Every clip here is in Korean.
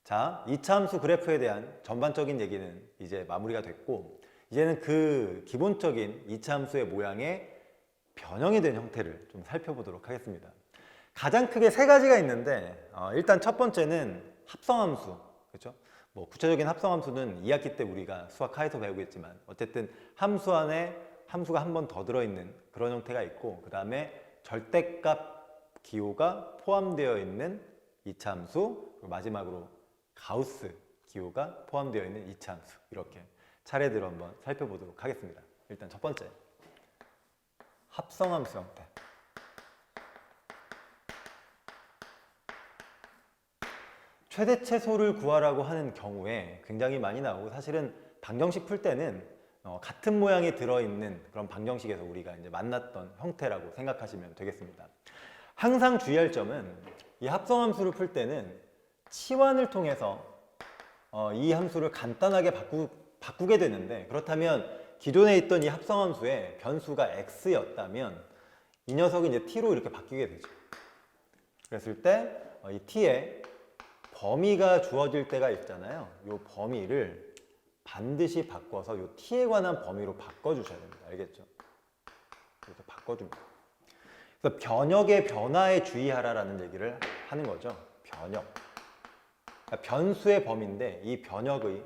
자, 이차함수 그래프에 대한 전반적인 얘기는 이제 마무리가 됐고, 이제는 그 기본적인 이차함수의 모양의 변형이 된 형태를 좀 살펴보도록 하겠습니다. 가장 크게 세 가지가 있는데, 일단 첫 번째는 합성함수, 그렇죠? 뭐 구체적인 합성함수는 2학기 때 우리가 수학하에서 배우겠지만, 어쨌든 함수 안에 함수가 한 번 더 들어있는 그런 형태가 있고, 그 다음에 절대값 기호가 포함되어 있는 이차함수, 그리고 마지막으로 가우스 기호가 포함되어 있는 이차함수, 이렇게 차례대로 한번 살펴보도록 하겠습니다. 일단 첫 번째, 합성함수 형태. 최대체소를 구하라고 하는 경우에 굉장히 많이 나오고, 사실은 방정식 풀 때는 같은 모양이 들어있는 그런 방정식에서 우리가 이제 만났던 형태라고 생각하시면 되겠습니다. 항상 주의할 점은 이 합성함수를 풀 때는 치환을 통해서 이 함수를 간단하게 바꾸게 되는데, 그렇다면 기존에 있던 이 합성함수의 변수가 x였다면 이 녀석이 이제 t로 이렇게 바뀌게 되죠. 그랬을 때 이 t에 범위가 주어질 때가 있잖아요. 이 범위를 반드시 바꿔서 이 t에 관한 범위로 바꿔주셔야 됩니다. 알겠죠? 이렇게 바꿔줍니다. 그래서 변역의 변화에 주의하라라는 얘기를 하는 거죠. 변역. 그러니까 변수의 범위인데 이 변역의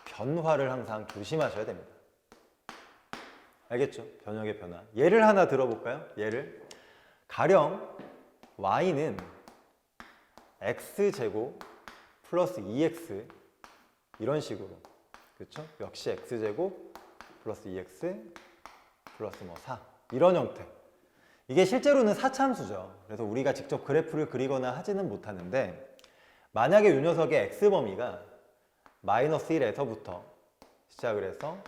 변화를 항상 조심하셔야 됩니다. 알겠죠? 변역의 변화. 예를 하나 들어볼까요? 예를. 가령 y는 x제곱 플러스 2x 이런 식으로, 그렇죠? 역시 x제곱 플러스 2x 플러스 뭐 4 이런 형태. 이게 실제로는 사차함수죠. 그래서 우리가 직접 그래프를 그리거나 하지는 못하는데, 만약에 이 녀석의 x범위가 마이너스 1에서부터 시작을 해서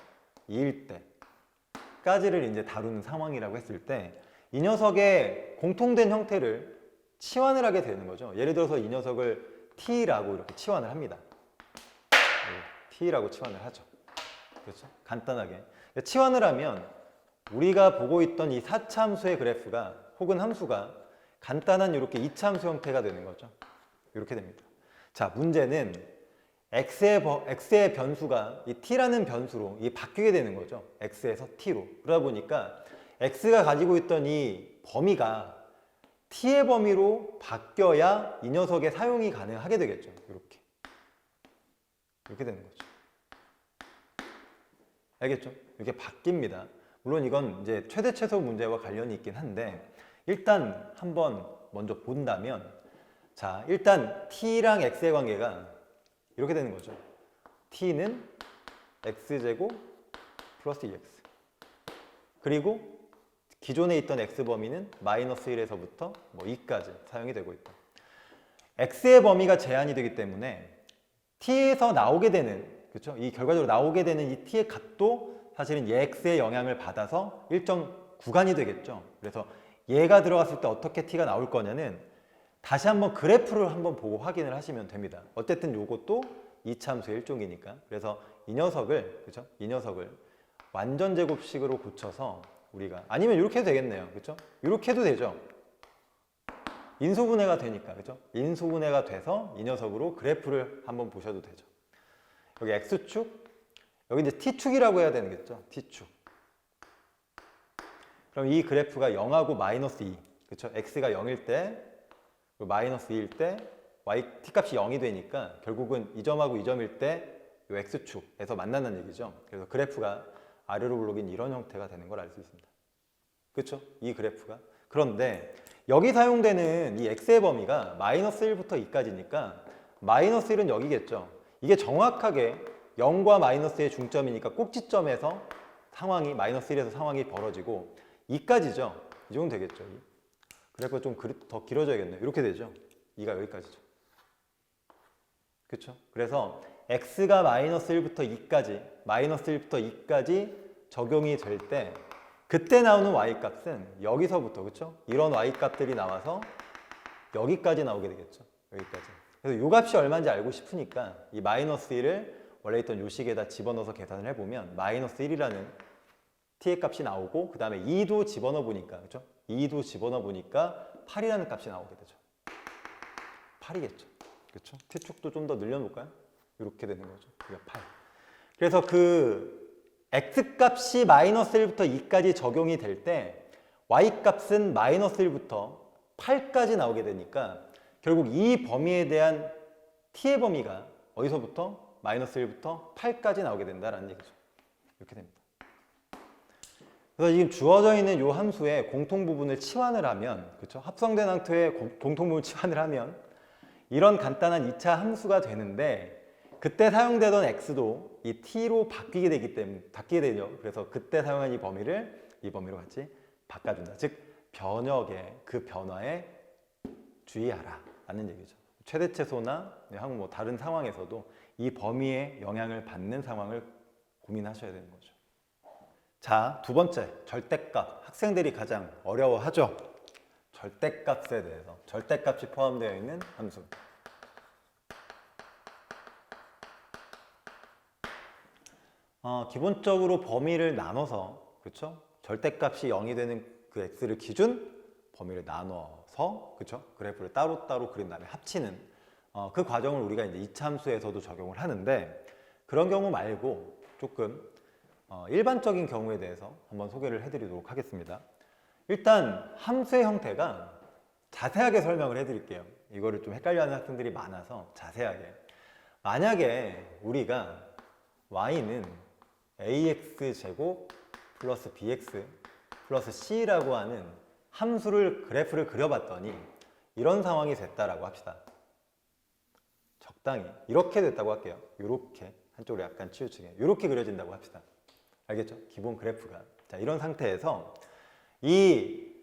2일 때까지를 이제 다루는 상황이라고 했을 때, 이 녀석의 공통된 형태를 치환을 하게 되는 거죠. 예를 들어서 이 녀석을 t라고 이렇게 치환을 합니다. t라고 치환을 하죠. 그렇죠? 간단하게. 치환을 하면 우리가 보고 있던 이 4차함수의 그래프가, 혹은 함수가 간단한 이렇게 2차함수 형태가 되는 거죠. 이렇게 됩니다. 자, 문제는 x의 변수가 이 t라는 변수로 바뀌게 되는 거죠. x에서 t로. 그러다 보니까 x가 가지고 있던 이 범위가 t의 범위로 바뀌어야 이 녀석의 사용이 가능하게 되겠죠. 이렇게 되는 거죠. 알겠죠? 이렇게 바뀝니다. 물론 이건 이제 최대최소 문제와 관련이 있긴 한데, 일단 한번 먼저 본다면, 자, 일단 t랑 x의 관계가 이렇게 되는 거죠. t는 x제곱 플러스 2x, 그리고 기존에 있던 x범위는 마이너스 1에서부터 뭐 2까지 사용이 되고 있다. x의 범위가 제한이 되기 때문에 t에서 나오게 되는, 그렇죠? 이 결과적으로 나오게 되는 이 t의 값도 사실은 얘 x의 영향을 받아서 일정 구간이 되겠죠. 그래서 얘가 들어갔을 때 어떻게 t가 나올 거냐는 다시 한번 그래프를 한번 보고 확인을 하시면 됩니다. 어쨌든 요것도 이차함수의 일종이니까. 그래서 이 녀석을, 그렇죠? 이 녀석을 완전 제곱식으로 고쳐서 우리가, 아니면 이렇게 해도 되겠네요. 그렇죠? 이렇게 해도 되죠. 인수분해가 되니까, 그렇죠? 인수분해가 돼서 이 녀석으로 그래프를 한번 보셔도 되죠. 여기 x축, 여기 이제 t축이라고 해야 되겠죠. t축. 그럼 이 그래프가 0하고 마이너스 2, 그렇죠? x가 0일 때, 마이너스 2일 때 t값이 0이 되니까 결국은 이 점하고 이 점일 때 이 x축에서 만난다는 얘기죠. 그래서 그래프가 아래로 블록인 이런 형태가 되는 걸 알 수 있습니다. 그렇죠? 이 그래프가. 그런데 여기 사용되는 이 x의 범위가 마이너스 1부터 2까지니까 마이너스 1은 여기겠죠. 이게 정확하게 0과 마이너스의 중점이니까 꼭지점에서 상황이, 마이너스 1에서 상황이 벌어지고 2까지죠. 이 정도 되겠죠. 그래프가 좀 더 길어져야겠네요. 이렇게 되죠. 2가 여기까지죠. 그렇죠? 그래서 x가 마이너스 1부터 2까지, 마이너스 1부터 2까지 적용이 될 때, 그때 나오는 y값은 여기서부터, 그렇죠? 이런 y값들이 나와서 여기까지 나오게 되겠죠. 여기까지. 그래서 이 값이 얼마인지 알고 싶으니까 이 마이너스 1을 원래 있던 요 식에다 집어넣어서 계산을 해보면 마이너스 1이라는 t의 값이 나오고, 그 다음에 2도 집어넣어 보니까, 그렇죠? 2도 집어넣어 보니까 8이라는 값이 나오게 되죠. 8이겠죠. 그렇죠? t축도 좀 더 늘려놓을까요? 이렇게 되는 거죠. 그게 8. 그래서 그 x값이 마이너스 1부터 2까지 적용이 될 때 y값은 마이너스 1부터 8까지 나오게 되니까 결국 이 범위에 대한 t의 범위가 어디서부터? 마이너스 1부터 8까지 나오게 된다라는 얘기죠. 이렇게 됩니다. 그래서 지금 주어져 있는 이 함수의 공통 부분을 치환을 하면, 그렇죠? 합성된 항토의 공통 부분을 치환을 하면 이런 간단한 2차 함수가 되는데, 그때 사용되던 x도 이 t로 바뀌게 되기 때문에 바뀌게 되죠. 그래서 그때 사용한 이 범위로 같이 바꿔준다. 즉 변역의 그 변화에 주의하라 라는 얘기죠. 최대 최소나 혹은 뭐 다른 상황에서도 이 범위에 영향을 받는 상황을 고민하셔야 되는 거죠. 자, 두 번째, 절대값. 학생들이 가장 어려워하죠. 절대값에 대해서. 절대값이 포함되어 있는 함수. 기본적으로 범위를 나눠서, 그렇죠? 절대값이 0이 되는 그 x를 기준 범위를 나눠서, 그렇죠? 그래프를 따로따로 그린 다음에 합치는 그 과정을 우리가 이제 이차함수에서도 적용을 하는데, 그런 경우 말고 조금 일반적인 경우에 대해서 한번 소개를 해드리도록 하겠습니다. 일단 함수의 형태가 자세하게 설명을 해드릴게요. 이거를 좀 헷갈려하는 학생들이 많아서 자세하게. 만약에 우리가 y는 ax제곱 플러스 bx 플러스 c라고 하는 함수를 그래프를 그려봤더니 이런 상황이 됐다라고 합시다. 적당히 이렇게 됐다고 할게요. 이렇게 한쪽으로 약간 치우치게 이렇게 그려진다고 합시다. 알겠죠? 기본 그래프가. 자, 이런 상태에서 이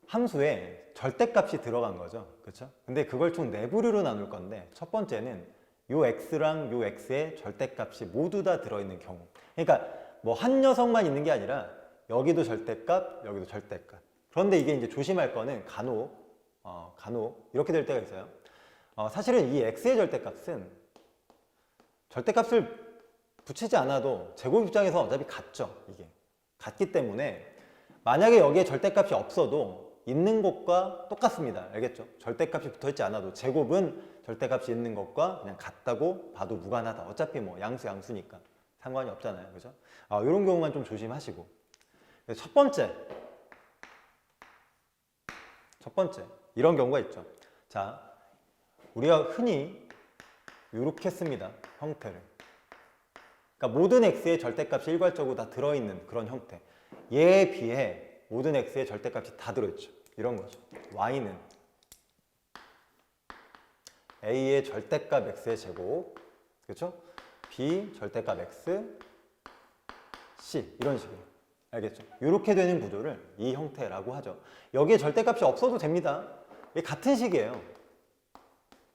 함수에 절대값이 들어간 거죠. 그렇죠? 근데 그걸 총 네 부류로 나눌 건데, 첫 번째는 요 x랑 요 x의 절대값이 모두 다 들어있는 경우. 그러니까 뭐 한 녀석만 있는 게 아니라 여기도 절대값, 여기도 절대값. 그런데 이게 이제 조심할 거는 간혹 이렇게 될 때가 있어요. 사실은 이 x의 절대값은 절대값을 붙이지 않아도 제곱 입장에서 어차피 같죠. 이게 같기 때문에 만약에 여기에 절대값이 없어도 있는 것과 똑같습니다. 알겠죠? 절대값이 붙어있지 않아도 제곱은 절대값이 있는 것과 그냥 같다고 봐도 무관하다. 어차피 뭐 양수니까 상관이 없잖아요. 그죠? 이런 경우만 좀 조심하시고. 첫 번째 이런 경우가 있죠. 자, 우리가 흔히 이렇게 씁니다. 형태를. 그러니까 모든 x의 절대값이 일괄적으로 다 들어있는 그런 형태. 얘에 비해 모든 x의 절대값이 다 들어있죠. 이런 거죠. y는 a의 절대값 x의 제곱, 그렇죠? b 절대값 x, c 이런 식이에요. 알겠죠? 이렇게 되는 구조를 이 형태라고 하죠. 여기에 절대값이 없어도 됩니다. 이게 같은 식이에요.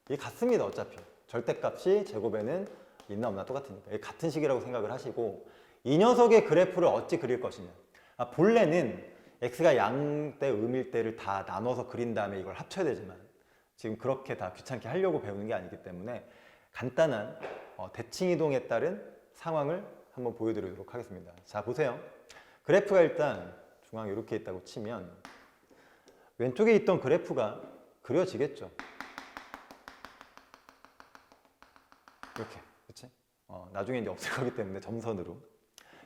이게 같습니다. 어차피 절대값이 제곱에는 있나 없나 똑같으니까 이게 같은 식이라고 생각을 하시고, 이 녀석의 그래프를 어찌 그릴 것이냐. 본래는 x가 양대 음일 때를 다 나눠서 그린 다음에 이걸 합쳐야 되지만 지금 그렇게 다 귀찮게 하려고 배우는 게 아니기 때문에 간단한 대칭이동에 따른 상황을 한번 보여드리도록 하겠습니다. 자, 보세요. 그래프가 일단 중앙에 이렇게 있다고 치면 왼쪽에 있던 그래프가 그려지겠죠. 이렇게, 그치? 나중에 이제 없을 거기 때문에 점선으로.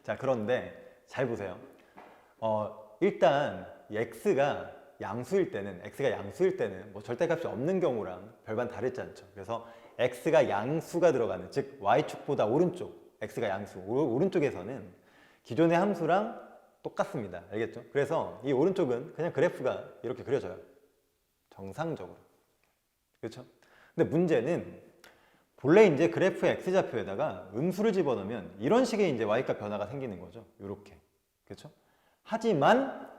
자, 그런데 잘 보세요. 일단 x가 양수일 때는 뭐 절대값이 없는 경우랑 별반 다르지 않죠. 그래서 x가 양수가 들어가는, 즉 y축보다 오른쪽, x가 양수, 오른쪽에서는 기존의 함수랑 똑같습니다. 알겠죠? 그래서 이 오른쪽은 그냥 그래프가 이렇게 그려져요. 정상적으로. 그렇죠? 근데 문제는 본래 이제 그래프의 x좌표에다가 음수를 집어넣으면 이런 식의 이제 y값 변화가 생기는 거죠. 이렇게. 그렇죠? 하지만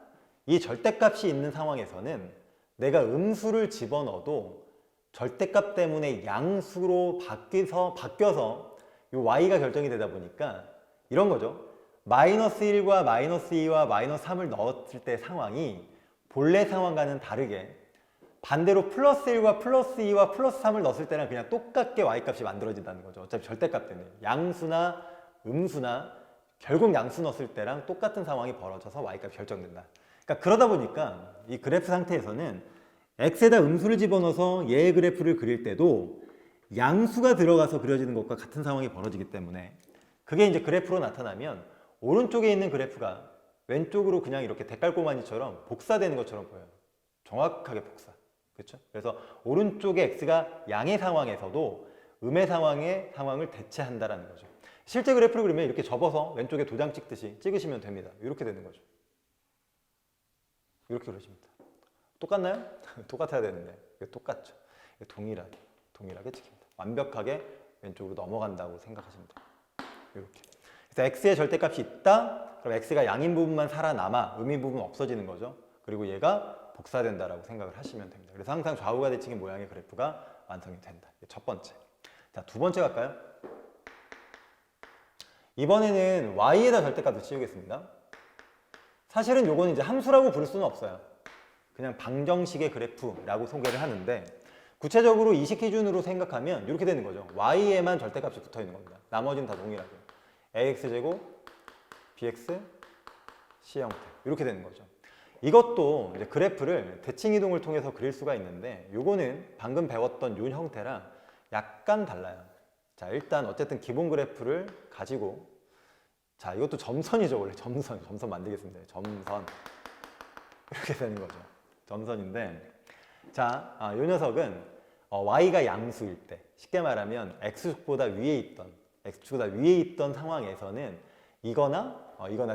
이 절대값이 있는 상황에서는 내가 음수를 집어넣어도 절대값 때문에 양수로 바뀌어서 이 y가 결정이 되다 보니까 이런 거죠. 마이너스 1과 마이너스 2와 마이너스 3을 넣었을 때 상황이 본래 상황과는 다르게 반대로 플러스 1과 플러스 2와 플러스 3을 넣었을 때는 그냥 똑같게 y값이 만들어진다는 거죠. 어차피 절대값 때문에. 양수나 음수나 결국 양수 넣었을 때랑 똑같은 상황이 벌어져서 y값이 결정된다. 그러니까 그러다 보니까 이 그래프 상태에서는 x에다 음수를 집어넣어서 얘의 그래프를 그릴 때도 양수가 들어가서 그려지는 것과 같은 상황이 벌어지기 때문에 그게 이제 그래프로 나타나면 오른쪽에 있는 그래프가 왼쪽으로 그냥 이렇게 대깔꼬마니처럼 복사되는 것처럼 보여요. 정확하게 복사. 그렇죠? 그래서 오른쪽에 x가 양의 상황에서도 음의 상황을 대체한다라는 거죠. 실제 그래프를 그리면 이렇게 접어서 왼쪽에 도장 찍듯이 찍으시면 됩니다. 이렇게 되는 거죠. 이렇게 그려집니다. 똑같나요? 똑같아야 되는데 이게 똑같죠. 동일하게 찍힙니다. 완벽하게 왼쪽으로 넘어간다고 생각하시면 돼요. 이렇게. 그래서 x의 절대값이 있다. 그럼 x가 양인 부분만 살아남아 음인 부분 없어지는 거죠. 그리고 얘가 복사된다라고 생각을 하시면 됩니다. 그래서 항상 좌우가 대칭인 모양의 그래프가 완성이 된다. 이게 첫 번째. 자, 두 번째 갈까요? 이번에는 y에다 절대값을 씌우겠습니다. 사실은 요거는 이제 함수라고 부를 수는 없어요. 그냥 방정식의 그래프라고 소개를 하는데 구체적으로 이 식 기준으로 생각하면 이렇게 되는 거죠. y에만 절대값이 붙어 있는 겁니다. 나머지는 다 동일하게. ax제곱, bx, c 형태 이렇게 되는 거죠. 이것도 이제 그래프를 대칭 이동을 통해서 그릴 수가 있는데 요거는 방금 배웠던 요 형태랑 약간 달라요. 자, 일단 어쨌든 기본 그래프를 가지고 자, 이것도 점선이죠. 원래 점선 만들겠습니다. 점선 이렇게 되는 거죠. 점선인데 자, 요 녀석은 y가 양수일 때 쉽게 말하면 x축보다 위에 있던 상황에서는 이거나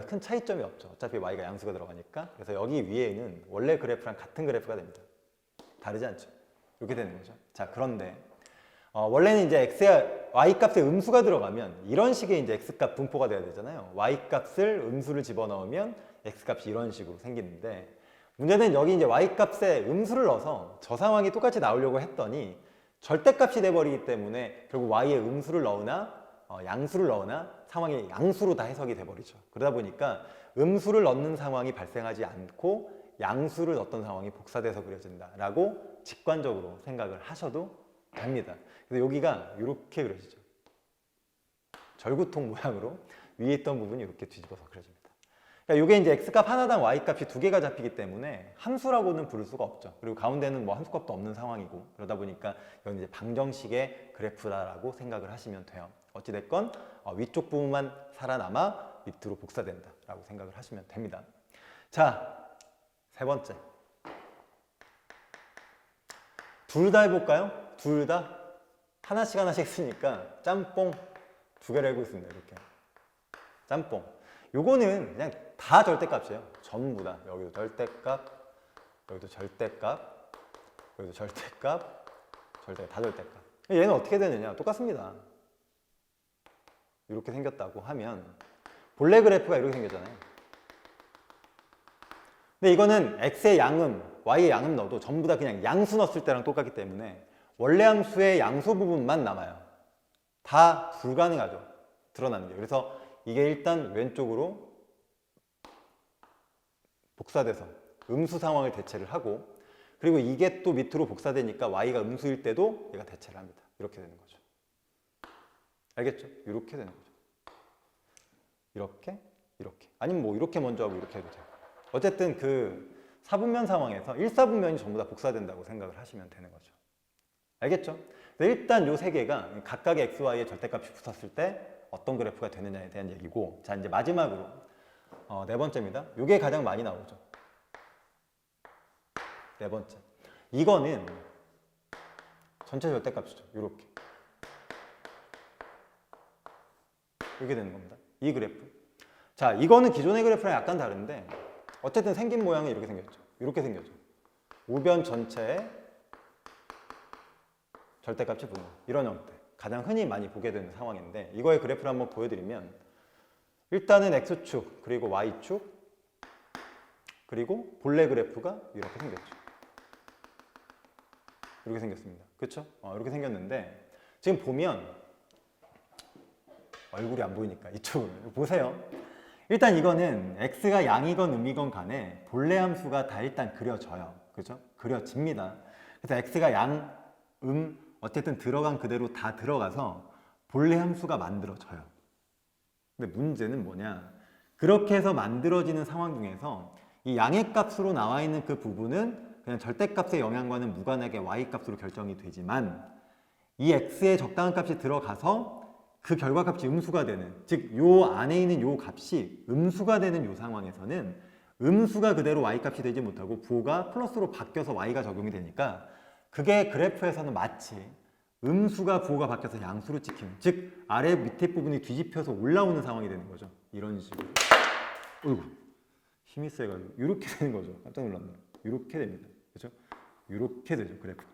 큰 차이점이 없죠. 어차피 y가 양수가 들어가니까. 그래서 여기 위에는 원래 그래프랑 같은 그래프가 됩니다. 다르지 않죠. 이렇게 되는 거죠. 자, 그런데 원래는 이제 y 값에 음수가 들어가면 이런 식의 이제 x 값 분포가 돼야 되잖아요. y 값을 음수를 집어넣으면 x 값이 이런 식으로 생기는데 문제는 여기 이제 y 값에 음수를 넣어서 저 상황이 똑같이 나오려고 했더니 절대값이 돼버리기 때문에 결국 y에 음수를 넣으나 양수를 넣으나 상황이 양수로 다 해석이 돼버리죠. 그러다 보니까 음수를 넣는 상황이 발생하지 않고 양수를 넣었던 상황이 복사돼서 그려진다라고 직관적으로 생각을 하셔도 됩니다. 그래서 여기가 이렇게 그려지죠. 절구통 모양으로 위에 있던 부분이 이렇게 뒤집어서 그려집니다. 그러니까 이게 이제 x값 하나당 y값이 두 개가 잡히기 때문에 함수라고는 부를 수가 없죠. 그리고 가운데는 뭐 함수값도 없는 상황이고 그러다 보니까 이건 이제 방정식의 그래프다라고 생각을 하시면 돼요. 어찌됐건 위쪽 부분만 살아남아 밑으로 복사된다라고 생각을 하시면 됩니다. 자, 세 번째. 둘 다 해볼까요? 둘 다? 하나씩 쓰니까 짬뽕 두 개를 해보고 있습니다. 이렇게. 짬뽕. 요거는 그냥 다 절대값이에요. 전부 다. 여기도 절대값, 여기도 절대값, 여기도 절대값, 다 절대값. 얘는 어떻게 되느냐? 똑같습니다. 이렇게 생겼다고 하면 본래 그래프가 이렇게 생겼잖아요. 근데 이거는 x의 양음, y의 양음 넣어도 전부 다 그냥 양수 넣었을 때랑 똑같기 때문에 원래 함수의 양수 부분만 남아요. 다 불가능하죠. 드러나는 게. 그래서 이게 일단 왼쪽으로 복사돼서 음수 상황을 대체를 하고 그리고 이게 또 밑으로 복사되니까 y가 음수일 때도 얘가 대체를 합니다. 이렇게 되는 거죠. 알겠죠? 이렇게 되는 거죠. 이렇게. 아니면 뭐 이렇게 먼저 하고 이렇게 해도 돼요. 어쨌든 그 사분면 상황에서 1사분면이 전부 다 복사된다고 생각을 하시면 되는 거죠. 알겠죠? 일단 요 세 개가 각각의 x, y의 절대값이 붙었을 때 어떤 그래프가 되느냐에 대한 얘기고 자, 이제 마지막으로 네 번째입니다. 요게 가장 많이 나오죠. 네 번째. 이거는 전체 절대값이죠. 요렇게. 이렇게 되는 겁니다. 이 그래프. 자, 이거는 기존의 그래프랑 약간 다른데 어쨌든 생긴 모양은 이렇게 생겼죠. 이렇게 생겼죠. 우변 전체에 절대값이 붙는 이런 형태. 가장 흔히 많이 보게 되는 상황인데 이거의 그래프를 한번 보여드리면 일단은 x축 그리고 y축 그리고 본래 그래프가 이렇게 생겼죠. 이렇게 생겼습니다. 그렇죠? 이렇게 생겼는데 지금 보면 얼굴이 안 보이니까 이쪽으로 보세요. 일단 이거는 x가 양이건 음이건 간에 본래 함수가 다 일단 그려져요. 그죠? 그려집니다. 그래서 x가 양, 어쨌든 들어간 그대로 다 들어가서 본래 함수가 만들어져요. 근데 문제는 뭐냐? 그렇게 해서 만들어지는 상황 중에서 이 양의 값으로 나와 있는 그 부분은 그냥 절대값의 영향과는 무관하게 y 값으로 결정이 되지만 이 x의 적당한 값이 들어가서 그 결과값이 음수가 되는, 즉 요 안에 있는 요 값이 음수가 되는 요 상황에서는 음수가 그대로 y값이 되지 못하고 부호가 플러스로 바뀌어서 y가 적용이 되니까 그게 그래프에서는 마치 음수가 부호가 바뀌어서 양수로 찍히는, 즉 아래 밑에 부분이 뒤집혀서 올라오는 상황이 되는 거죠. 이런 식으로. 어이구, 힘이 세가지고 이렇게 되는 거죠. 깜짝 놀랐네요. 이렇게 됩니다. 그렇죠? 이렇게 되죠, 그래프가.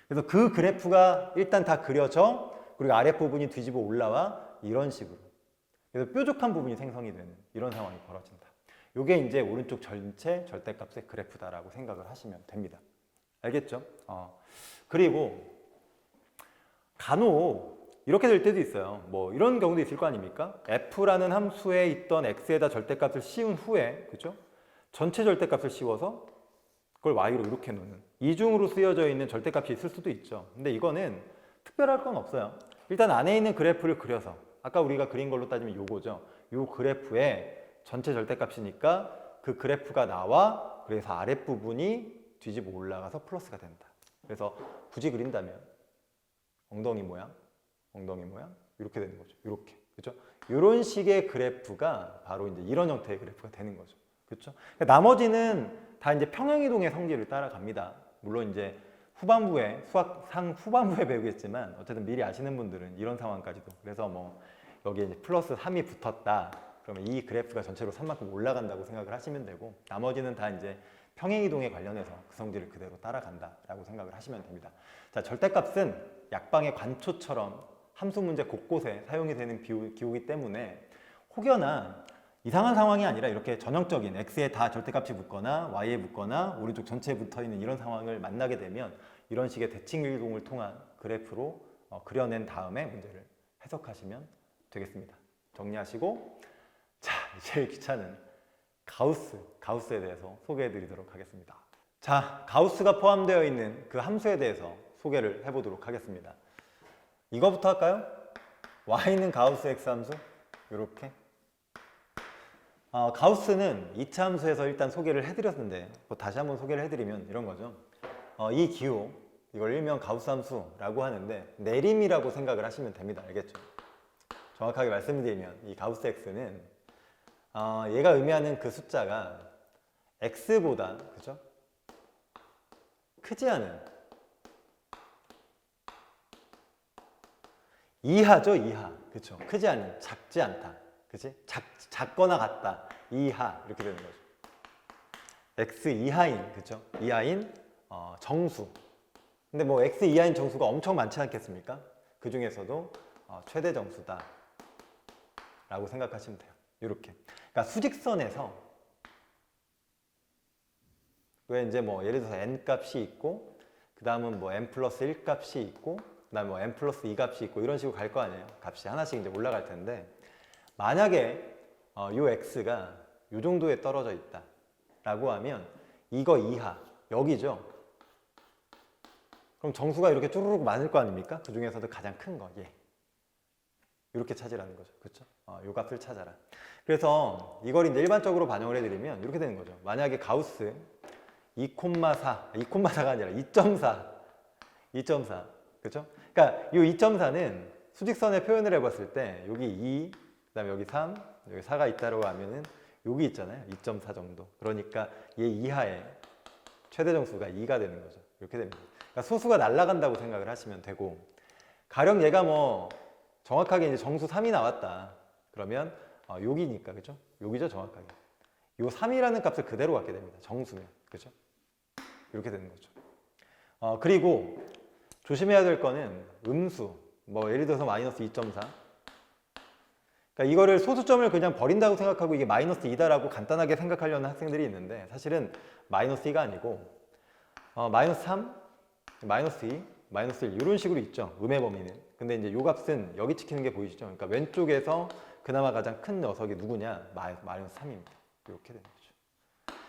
그래서 그 그래프가 일단 다 그려져, 그리고 아랫부분이 뒤집어 올라와 이런 식으로. 그래서 뾰족한 부분이 생성이 되는 이런 상황이 벌어진다. 이게 이제 오른쪽 전체 절대값의 그래프다라고 생각을 하시면 됩니다. 알겠죠? 그리고 간혹 이렇게 될 때도 있어요. 뭐 이런 경우도 있을 거 아닙니까? f라는 함수에 있던 x에다 절대값을 씌운 후에, 그죠? 전체 절대값을 씌워서 그걸 y로 이렇게 놓는, 이중으로 쓰여져 있는 절대값이 있을 수도 있죠. 근데 이거는 특별할 건 없어요. 일단 안에 있는 그래프를 그려서, 아까 우리가 그린 걸로 따지면 요거죠. 요 그래프에 전체 절대값이니까 그 그래프가 나와, 그래서 아랫부분이 뒤집어 올라가서 플러스가 된다. 그래서 굳이 그린다면 엉덩이 모양 이렇게 되는 거죠. 이렇게, 그렇죠? 이런 식의 그래프가 바로 이제 이런 형태의 그래프가 되는 거죠. 그렇죠? 나머지는 다 이제 평행이동의 성질을 따라갑니다. 물론 이제 후반부에 수학상 후반부에 배우겠지만 어쨌든 미리 아시는 분들은 이런 상황까지도, 그래서 뭐 여기에 이제 플러스 3이 붙었다. 그러면 이 그래프가 전체로 3만큼 올라간다고 생각을 하시면 되고, 나머지는 다 이제 평행이동에 관련해서 그 성질을 그대로 따라간다라고 생각을 하시면 됩니다. 자, 절대값은 약방의 관초처럼 함수 문제 곳곳에 사용이 되는 기호이기 때문에 혹여나 이상한 상황이 아니라 이렇게 전형적인 x에 다 절대값이 붙거나 y에 붙거나 오른쪽 전체에 붙어있는 이런 상황을 만나게 되면 이런 식의 대칭이동을 통한 그래프로 그려낸 다음에 문제를 해석하시면 되겠습니다. 정리하시고, 자, 제일 귀찮은 가우스에 대해서 소개해 드리도록 하겠습니다. 자, 가우스가 포함되어 있는 그 함수에 대해서 소개를 해보도록 하겠습니다. 이거부터 할까요? y는 가우스 x 함수, 이렇게. 가우스는 2차 함수에서 일단 소개를 해드렸는데 뭐 다시 한번 소개를 해드리면 이런 거죠. 이 기호, 이걸 일명 가우스 함수라고 하는데 내림이라고 생각을 하시면 됩니다. 알겠죠? 정확하게 말씀드리면 이 가우스 x는 얘가 의미하는 그 숫자가 x보다, 그죠? 크지 않은 이하죠, 이하. 그쵸? 크지 않은, 작지 않다. 그치? 작거나 같다. 이하. 이렇게 되는 거죠. x 이하인, 그쵸? 이하인 정수. 근데 뭐 x 이하인 정수가 엄청 많지 않겠습니까? 그 중에서도 최대 정수다 라고 생각하시면 돼요. 이렇게. 그러니까 수직선에서 왜 이제 뭐 예를 들어서 n 값이 있고, 그 다음은 뭐 n 플러스 1 값이 있고, 그 다음에 뭐 n 플러스 2 값이 있고, 이런 식으로 갈 거 아니에요. 값이 하나씩 이제 올라갈 텐데, 만약에 요 x가 요 정도에 떨어져 있다 라고 하면 이거 이하, 여기죠. 그럼 정수가 이렇게 쭈루룩 많을 거 아닙니까? 그 중에서도 가장 큰 거, 얘. 이렇게 찾으라는 거죠. 그렇죠? 요 값을 찾아라. 그래서 이걸 이제 일반적으로 반영을 해드리면 이렇게 되는 거죠. 만약에 가우스 2,4가 아니라 2.4, 그렇죠? 그러니까 이 2.4는 수직선에 표현을 해봤을 때 여기 2, 그다음에 여기 3, 여기 4가 있다고 하면은 여기 있잖아요. 2.4 정도. 그러니까 얘 이하의 최대 정수가 2가 되는 거죠. 이렇게 됩니다. 그러니까 소수가 날아간다고 생각을 하시면 되고, 가령 얘가 뭐 정확하게 이제 정수 3이 나왔다. 그러면 여기니까, 그죠? 여기죠, 정확하게. 요 3이라는 값을 그대로 갖게 됩니다. 정수면, 그죠? 이렇게 되는 거죠. 그리고 조심해야 될 거는 음수. 뭐 예를 들어서 마이너스 2.4. 그러니까 이거를 소수점을 그냥 버린다고 생각하고 이게 마이너스 2다라고 간단하게 생각하려는 학생들이 있는데, 사실은 마이너스 2가 아니고 마이너스 3, 마이너스 2, 마이너스 1 이런 식으로 있죠. 음의 범위는. 근데 이제 요 값은 여기 찍히는 게 보이시죠? 그러니까 왼쪽에서 그나마 가장 큰 녀석이 누구냐? 마이너스 3입니다. 이렇게 되는 거죠.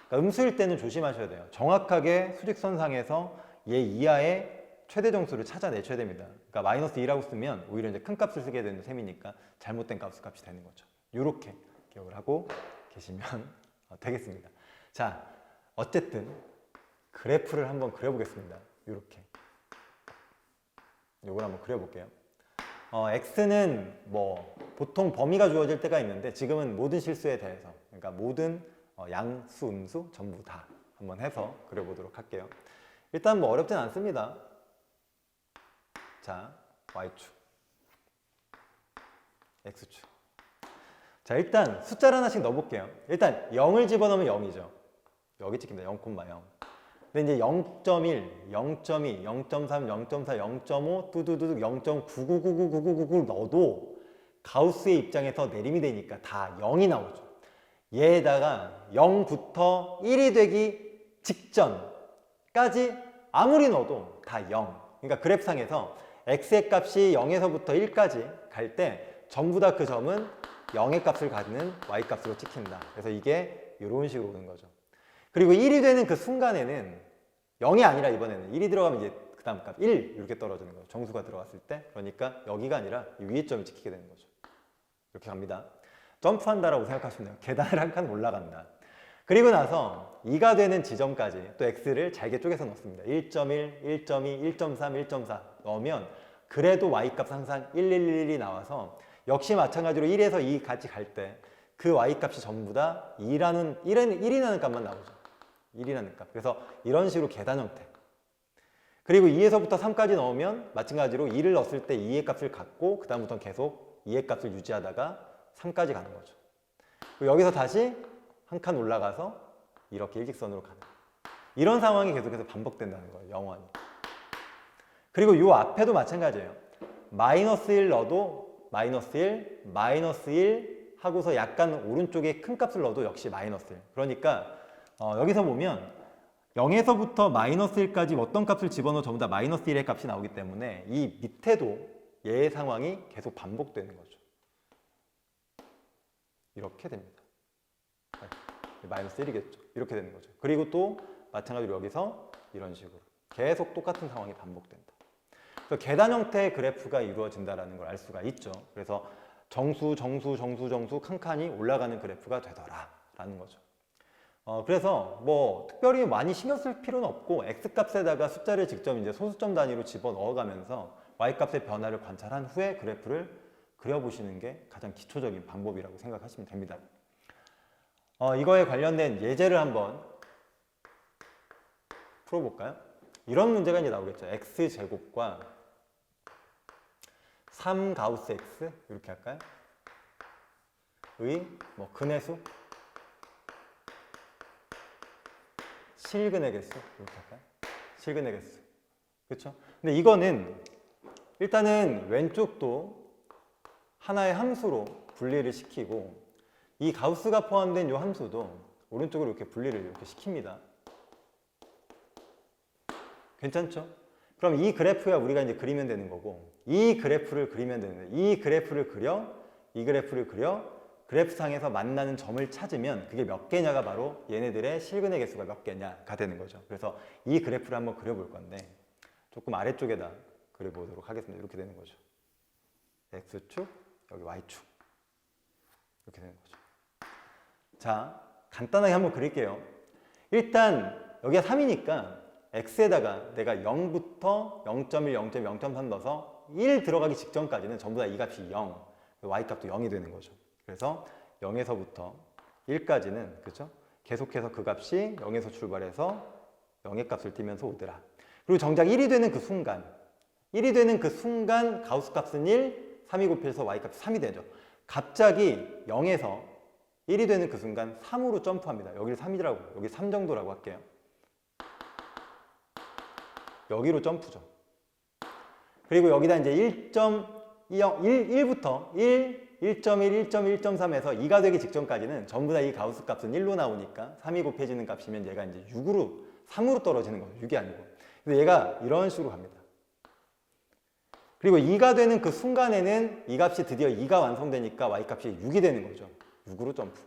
그러니까 음수일 때는 조심하셔야 돼요. 정확하게 수직선상에서 얘 이하의 최대 정수를 찾아내셔야 됩니다. 그러니까 마이너스 2라고 쓰면 오히려 이제 큰 값을 쓰게 되는 셈이니까 잘못된 값이 되는 거죠. 이렇게 기억을 하고 계시면 되겠습니다. 자, 어쨌든 그래프를 한번 그려보겠습니다. 이렇게. 요걸 한번 그려볼게요. x는 뭐 보통 범위가 주어질 때가 있는데 지금은 모든 실수에 대해서, 그러니까 모든 양수, 음수 전부 다 한번 해서 그려보도록 할게요. 일단 뭐 어렵진 않습니다. 자, y축, x축. 자, 일단 숫자를 하나씩 넣어볼게요. 일단 0을 집어넣으면 0이죠. 여기 찍힙니다. 0,0. 근데 이제 0.1, 0.2, 0.3, 0.4, 0.5, 뚜두두둑 0.9999999 넣어도 가우스의 입장에서 내림이 되니까 다 0이 나오죠. 얘에다가 0부터 1이 되기 직전까지 아무리 넣어도 다 0. 그러니까 그래프상에서 x의 값이 0에서부터 1까지 갈 때 전부 다 그 점은 0의 값을 갖는 y 값으로 찍힌다. 그래서 이게 이런 식으로 오는 거죠. 그리고 1이 되는 그 순간에는 0이 아니라 이번에는 1이 들어가면 이제 그 다음 값 1 이렇게 떨어지는 거죠. 정수가 들어갔을 때. 그러니까 여기가 아니라 이 위에 점이 찍히게 되는 거죠. 이렇게 갑니다. 점프한다라고 생각하시면 돼요. 계단을 한 칸 올라간다. 그리고 나서 2가 되는 지점까지 또 x를 잘게 쪼개서 넣습니다. 1.1, 1.2, 1.3, 1.4 넣으면 그래도 y값 항상 111이 나와서 역시 마찬가지로 1에서 2까지 갈 때 그 y값이 전부 다 1이라는 값만 나오죠. 1이라는 값. 그래서 이런 식으로 계단 형태. 그리고 2에서부터 3까지 넣으면 마찬가지로 2를 넣었을 때 2의 값을 갖고 그 다음부터는 계속 2의 값을 유지하다가 3까지 가는 거죠. 그리고 여기서 다시 한 칸 올라가서 이렇게 일직선으로 가는 거예요. 이런 상황이 계속해서 반복된다는 거예요. 영원히. 그리고 이 앞에도 마찬가지예요. 마이너스 1 넣어도 마이너스 1, 마이너스 1 하고서 약간 오른쪽에 큰 값을 넣어도 역시 마이너스 1. 그러니까 여기서 보면 0에서부터 마이너스 1까지 어떤 값을 집어넣어 전부 다 마이너스 1의 값이 나오기 때문에 이 밑에도 얘의 상황이 계속 반복되는 거죠. 이렇게 됩니다. 마이너스 1이겠죠. 이렇게 되는 거죠. 그리고 또 마찬가지로 여기서 이런 식으로 계속 똑같은 상황이 반복된다. 그래서 계단 형태의 그래프가 이루어진다는 걸 알 수가 있죠. 그래서 정수 칸칸이 올라가는 그래프가 되더라라는 거죠. 그래서 뭐 특별히 많이 신경 쓸 필요는 없고 x값에다가 숫자를 직접 이제 소수점 단위로 집어 넣어가면서 y값의 변화를 관찰한 후에 그래프를 그려보시는 게 가장 기초적인 방법이라고 생각하시면 됩니다. 이거에 관련된 예제를 한번 풀어볼까요? 이런 문제가 이제 나오겠죠. x제곱과 3가우스 x 이렇게 할까요? 의 뭐 근의 수, 실근의 개수 이렇게 할까요? 실근의 개수. 그렇죠? 근데 이거는 일단은 왼쪽도 하나의 함수로 분리를 시키고 이 가우스가 포함된 이 함수도 오른쪽으로 이렇게 분리를 이렇게 시킵니다. 괜찮죠? 그럼 이 그래프야 우리가 이제 그리면 되는 거고 이 그래프를 그리면 되는데 이 그래프를 그려 이 그래프를 그려 그래프상에서 만나는 점을 찾으면 그게 몇 개냐가 바로 얘네들의 실근의 개수가 몇 개냐가 되는 거죠. 그래서 이 그래프를 한번 그려볼 건데 조금 아래쪽에다 그려보도록 하겠습니다. 이렇게 되는 거죠. x축, 여기 y축 이렇게 되는 거죠. 자, 간단하게 한번 그릴게요. 일단 여기가 3이니까 x에다가 내가 0부터 0.1, 0.2, 0.3 넣어서 1 들어가기 직전까지는 전부 다 이 값이 0, y값도 0이 되는 거죠. 그래서 0에서부터 1까지는 그렇죠? 계속해서 그 값이 0에서 출발해서 0의 값을 띄면서 오더라. 그리고 정작 1이 되는 그 순간 1이 되는 그 순간 가우스 값은 1, 3이 곱해서 y값이 3이 되죠. 갑자기 0에서 1이 되는 그 순간 3으로 점프합니다. 여기를 3이라고, 여기 3 정도라고 할게요. 여기로 점프죠. 그리고 여기다 이제 1.1부터 1, 1.1, 1.1, 1.3에서 2가 되기 직전까지는 전부 다 이 가우스 값은 1로 나오니까 3이 곱해지는 값이면 얘가 이제 6으로, 3으로 떨어지는 거죠. 6이 아니고. 그래서 얘가 이런 식으로 갑니다. 그리고 2가 되는 그 순간에는 이 값이 드디어 2가 완성되니까 y값이 6이 되는 거죠. 6으로 점프.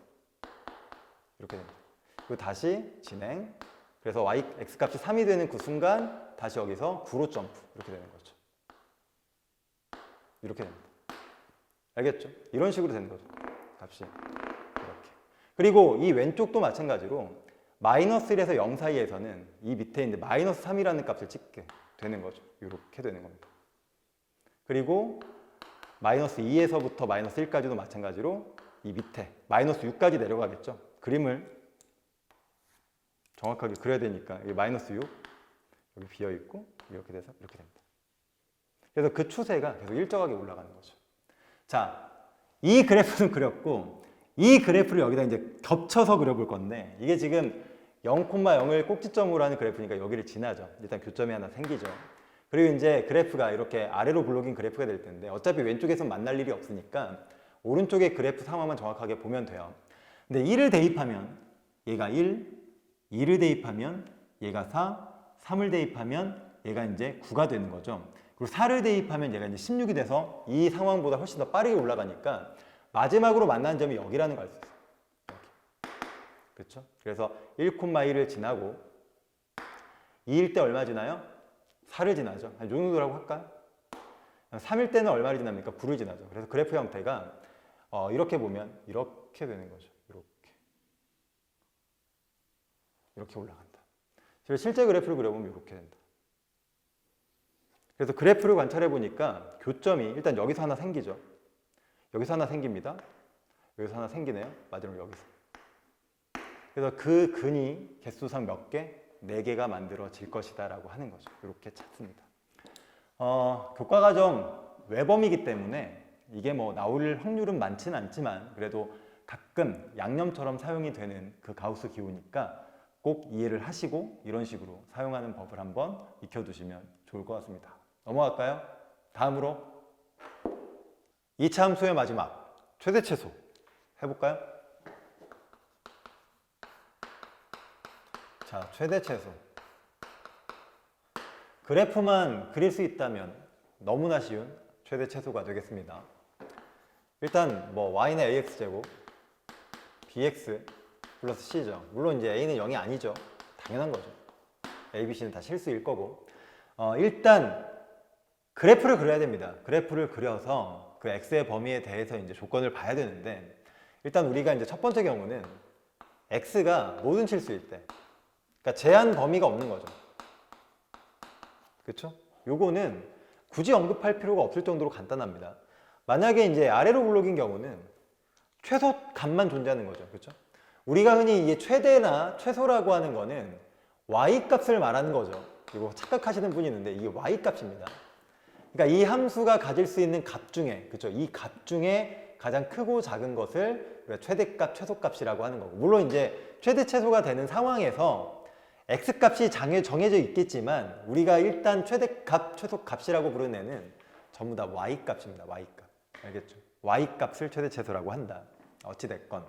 이렇게 됩니다. 그리고 다시 진행. 그래서 x값이 3이 되는 그 순간 다시 여기서 9로 점프. 이렇게 되는 거죠. 이렇게 됩니다. 알겠죠? 이런 식으로 되는 거죠. 값이 이렇게. 그리고 이 왼쪽도 마찬가지로 마이너스 1에서 0 사이에서는 이 밑에 있는 마이너스 3이라는 값을 찍게 되는 거죠. 이렇게 되는 겁니다. 그리고 마이너스 2에서부터 마이너스 1까지도 마찬가지로 이 밑에 마이너스 6까지 내려가겠죠. 그림을 정확하게 그려야 되니까 이 마이너스 6 여기 비어 있고 이렇게 돼서 이렇게 됩니다. 그래서 그 추세가 계속 일정하게 올라가는 거죠. 자, 이 그래프는 그렸고 이 그래프를 여기다 이제 겹쳐서 그려볼 건데 이게 지금 0,0을 꼭지점으로 하는 그래프니까 여기를 지나죠. 일단 교점이 하나 생기죠. 그리고 이제 그래프가 이렇게 아래로 굴러긴 그래프가 될 텐데 어차피 왼쪽에서 만날 일이 없으니까 오른쪽의 그래프 상황만 정확하게 보면 돼요. 근데 1을 대입하면 얘가 1, 2를 대입하면 얘가 4, 3을 대입하면 얘가 이제 9가 되는 거죠. 그리고 4를 대입하면 얘가 이제 16이 돼서 이 상황보다 훨씬 더 빠르게 올라가니까 마지막으로 만나는 점이 여기라는 걸 알 수 있어요. 그렇죠? 그래서 1,1을 지나고 2일 때 얼마 지나요? 4를 지나죠. 한 요 정도라고 할까요? 3일 때는 얼마를 지납니까? 9를 지나죠. 그래서 그래프 형태가 이렇게 보면 이렇게 되는 거죠. 이렇게 올라간다. 실제 그래프를 그려보면 이렇게 된다. 그래서 그래프를 관찰해 보니까 교점이 일단 여기서 하나 생기죠. 여기서 하나 생깁니다. 여기서 하나 생기네요. 마지막 여기서. 그래서 그 근이 개수상 몇 개? 4개가 만들어질 것이다 라고 하는 거죠. 이렇게 찾습니다. 교과과정 외범이기 때문에 이게 뭐 나올 확률은 많지는 않지만 그래도 가끔 양념처럼 사용이 되는 그 가우스 기호니까 꼭 이해를 하시고 이런 식으로 사용하는 법을 한번 익혀두시면 좋을 것 같습니다. 넘어갈까요? 다음으로 2차 함수의 마지막 최대 최소 해볼까요? 자, 최대 최소. 그래프만 그릴 수 있다면 너무나 쉬운 최대 최소가 되겠습니다. 일단 뭐 y는 ax제곱 bx 플러스 c죠. 물론 이제 a는 0이 아니죠. 당연한 거죠. a, b, c는 다 실수일 거고 일단 그래프를 그려야 됩니다. 그래프를 그려서 그 x의 범위에 대해서 이제 조건을 봐야 되는데 일단 우리가 이제 첫 번째 경우는 x가 모든 실수일 때 그러니까 제한 범위가 없는 거죠. 그렇죠? 요거는 굳이 언급할 필요가 없을 정도로 간단합니다. 만약에 이제 아래로 굴러긴 경우는 최소값만 존재하는 거죠. 그렇죠? 우리가 흔히 이게 최대나 최소라고 하는 거는 y값을 말하는 거죠. 이거 착각하시는 분이 있는데 이게 y값입니다. 그러니까 이 함수가 가질 수 있는 값 중에, 그렇죠? 이 값 중에 가장 크고 작은 것을 우리가 최대값, 최소값이라고 하는 거고. 물론 이제 최대 최소가 되는 상황에서 x값이 정해져 있겠지만 우리가 일단 최대값, 최소값이라고 부르는 애는 전부 다 y값입니다. y값. 알겠죠? y값을 최대 최소라고 한다. 어찌됐건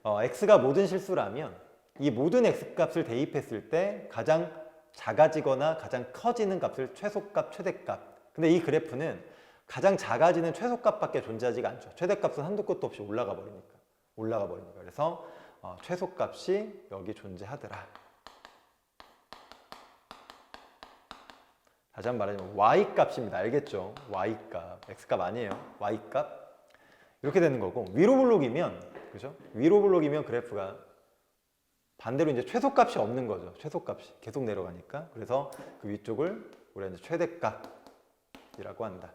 x가 모든 실수라면 이 모든 x값을 대입했을 때 가장 작아지거나 가장 커지는 값을 최소값, 최대값. 근데 이 그래프는 가장 작아지는 최소값밖에 존재하지가 않죠. 최대값은 한도 끝도 없이 올라가 버리니까. 그래서 최소값이 여기 존재하더라. 다시 한번 말하자면 y값입니다. 알겠죠? y값. x값 아니에요. y값. 이렇게 되는 거고 위로 블록이면 그죠? 위로 블록이면 그래프가 반대로 이제 최소값이 없는 거죠. 최소값이 계속 내려가니까. 그래서 그 위쪽을 우리가 이제 최대값이라고 한다.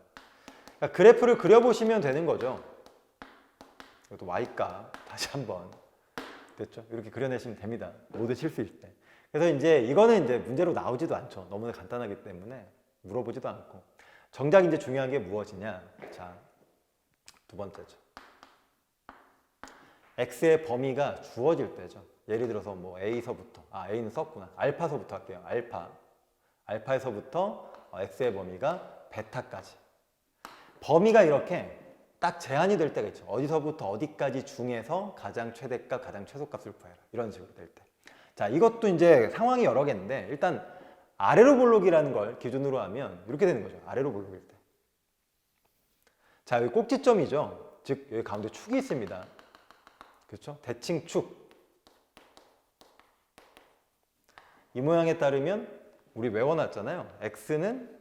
그러니까 그래프를 그려보시면 되는 거죠. 이것도 y값 다시 한번 됐죠? 이렇게 그려내시면 됩니다. 모두 실수일 때. 그래서 이제 이거는 이제 문제로 나오지도 않죠. 너무나 간단하기 때문에 물어보지도 않고. 정작 이제 중요한 게 무엇이냐? 자, 두 번째죠. x의 범위가 주어질 때죠. 예를 들어서 뭐 a서부터, a는 썼구나. 알파서부터 할게요. 알파에서부터 x의 범위가 베타까지. 범위가 이렇게 딱 제한이 될 때가 있죠. 어디서부터 어디까지 중에서 가장 최대값, 가장 최소값을 구해라. 이런 식으로 될 때. 자, 이것도 이제 상황이 여러 개인데 일단 아래로 볼록이라는 걸 기준으로 하면 이렇게 되는 거죠. 아래로 볼록일 때. 자, 여기 꼭지점이죠. 즉 여기 가운데 축이 있습니다. 그렇죠? 대칭축. 이 모양에 따르면 우리 외워놨잖아요. x는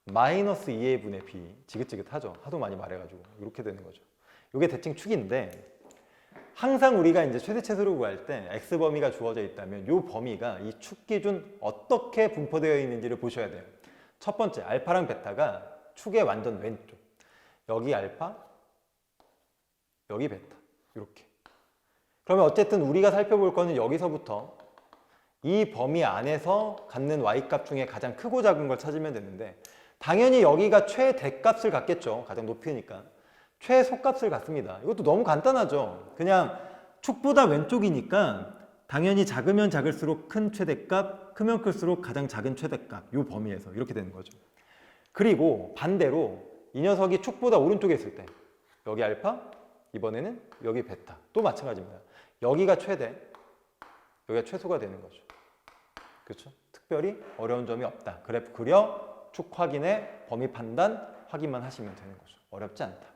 마이너스 2의 분의 b. 지긋지긋하죠. 하도 많이 말해가지고 이렇게 되는 거죠. 이게 대칭축인데 항상 우리가 이제 최대 최소를 구할 때 x 범위가 주어져 있다면 이 범위가 이 축 기준 어떻게 분포되어 있는지를 보셔야 돼요. 첫 번째 알파랑 베타가 축의 완전 왼쪽. 여기 알파, 여기 베타. 이렇게. 그러면 어쨌든 우리가 살펴볼 거는 여기서부터 이 범위 안에서 갖는 y값 중에 가장 크고 작은 걸 찾으면 되는데, 당연히 여기가 최대값을 갖겠죠. 가장 높이니까. 최소값을 갖습니다. 이것도 너무 간단하죠. 그냥 축보다 왼쪽이니까 당연히 작으면 작을수록 큰 최대값, 크면 클수록 가장 작은 최대값, 이 범위에서 이렇게 되는 거죠. 그리고 반대로 이 녀석이 축보다 오른쪽에 있을 때 여기 알파, 이번에는 여기 베타, 또 마찬가지입니다. 여기가 최대, 여기가 최소가 되는 거죠. 그렇죠? 특별히 어려운 점이 없다. 그래프 그려, 축 확인해, 범위 판단 확인만 하시면 되는 거죠. 어렵지 않다.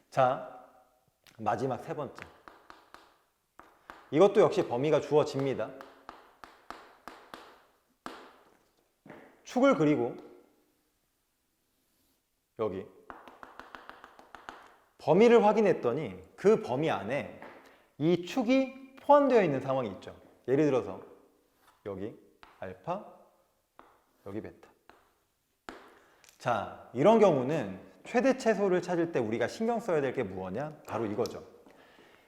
자, 마지막 세 번째. 이것도 역시 범위가 주어집니다. 축을 그리고 여기 범위를 확인했더니 그 범위 안에 이 축이 포함되어 있는 상황이 있죠. 예를 들어서 여기 알파, 여기 베타. 자, 이런 경우는 최대 최소를 찾을 때 우리가 신경 써야 될 게 무엇이냐? 바로 이거죠.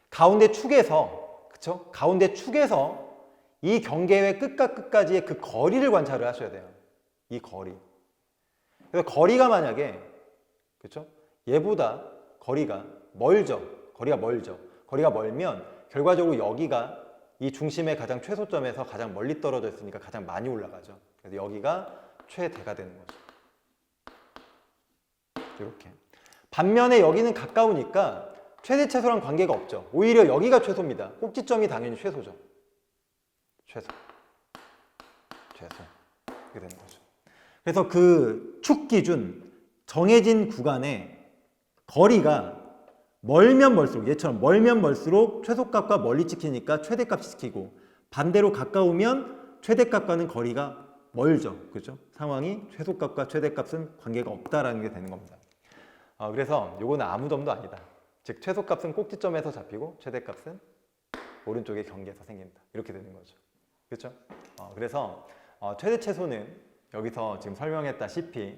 가운데 축에서, 그쵸? 가운데 축에서 이 경계의 끝과 끝까지의 그 거리를 관찰을 하셔야 돼요. 이 거리. 그래서 거리가 만약에, 그쵸? 얘보다 거리가 멀죠. 거리가 멀죠. 거리가 멀면 결과적으로 여기가 이 중심의 가장 최소점에서 가장 멀리 떨어져 있으니까 가장 많이 올라가죠. 그래서 여기가 최대가 되는 거죠. 이렇게. 반면에 여기는 가까우니까 최대 최소랑 관계가 없죠. 오히려 여기가 최소입니다. 꼭지점이 당연히 최소죠. 최소. 이렇게 되는 거죠. 그래서 그 축 기준 정해진 구간에 거리가 멀면 멀수록, 얘처럼 멀면 멀수록 최소값과 멀리 찍히니까 최대값이 찍히고, 반대로 가까우면 최대값과는 거리가 멀죠. 그죠? 상황이 최소값과 최대값은 관계가 없다라는 게 되는 겁니다. 그래서 요거는 아무 점도 아니다. 즉 최소값은 꼭지점에서 잡히고 최대값은 오른쪽의 경계에서 생긴다. 이렇게 되는 거죠. 그렇죠? 그래서 최대 최소는 여기서 지금 설명했다시피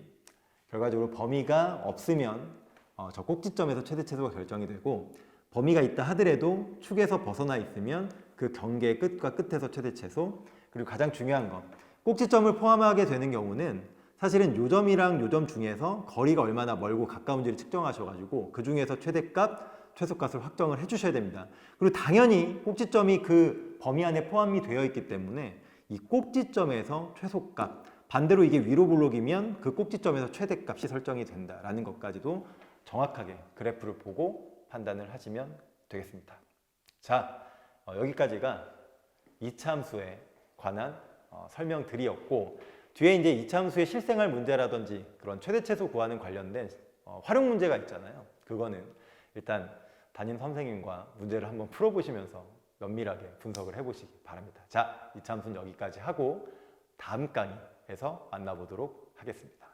결과적으로 범위가 없으면 저 꼭지점에서 최대 최소가 결정이 되고, 범위가 있다 하더라도 축에서 벗어나 있으면 그 경계의 끝과 끝에서 최대 최소, 그리고 가장 중요한 거, 꼭지점을 포함하게 되는 경우는 사실은 요 점이랑 요 점 중에서 거리가 얼마나 멀고 가까운지를 측정하셔가지고 그 중에서 최대값, 최소값을 확정을 해주셔야 됩니다. 그리고 당연히 꼭지점이 그 범위 안에 포함이 되어 있기 때문에 이 꼭지점에서 최소값, 반대로 이게 위로 블록이면 그 꼭지점에서 최대값이 설정이 된다라는 것까지도 정확하게 그래프를 보고 판단을 하시면 되겠습니다. 자, 여기까지가 이차함수에 관한 설명들이었고, 뒤에 이제 이차함수의 실생활 문제라든지 그런 최대 최소 구하는 관련된 활용 문제가 있잖아요. 그거는 일단 담임 선생님과 문제를 한번 풀어보시면서 면밀하게 분석을 해보시기 바랍니다. 자, 이차함수는 여기까지 하고 다음 강의에서 만나보도록 하겠습니다.